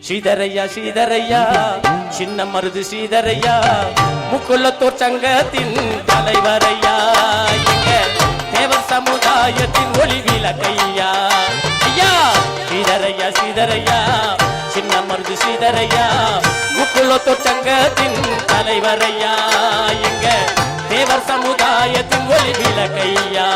ஸ்ரீதரையா ஸ்ரீதரையா சின்ன மருது ஸ்ரீதரையா முக்குளத்தூர் சங்கத்தின் தலைவரையா எங்க தேவர் சமுதாயத்தின் ஒளி விளக்கையா ஐயா ஸ்ரீதரையா ஸ்ரீதரையா சின்ன மருது ஸ்ரீதரையா முக்குளத்தூர் சங்கத்தின் தலைவரையா எங்க தேவர் சமுதாயத்தின் ஒளி விளக்கையா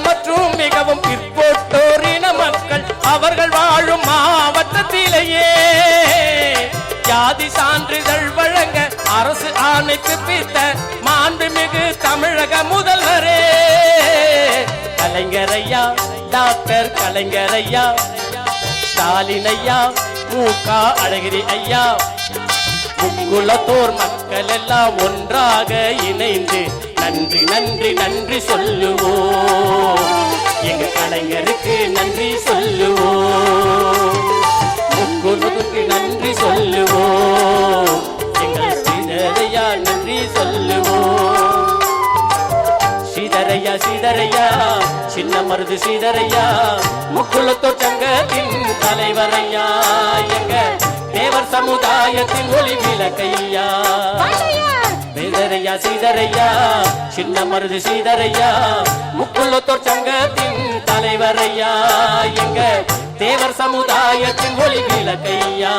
மற்றும் மிகவும் பிற்போட்டோரின மக்கள் அவர்கள் வாழும் மாவட்டத்திலேயே ஜாதி சான்றிதழ் வழங்க அரசு ஆணைக்கு பித்த மாண்புமிகு தமிழக முதல்வரே கலைஞரையா டாக்டர் கலைஞரையா ஸ்டாலின் ஐயா மு.க. அழகிரி ஐயா முக்குளத்தோர் மக்கள் எல்லாம் ஒன்றாக இணைந்து நன்றி நன்றி நன்றி சொல்லுவோம் எங்க கலைஞருக்கு நன்றி சொல்லுவோம் முக்குளத்துக்கு நன்றி சொல்லுவோம் எங்கள் ஸ்ரீதரையா நன்றி சொல்லுவோம் ஸ்ரீதரையா ஸ்ரீதரையா சின்ன மருது ஸ்ரீதரையா முக்குளத்தோர் சங்கத்தின் தலைவரையா எங்க தேவர் சமுதாயத்தின் ஒளி விளக்கையா ஸ்ரீதரையா ஸ்ரீதரையா சின்ன மருது ஸ்ரீதரையா முக்குளத்தோர் சங்கத்தின் தலைவரையா எங்க தேவர் சமுதாயத்தின் ஒளி விளக்கையா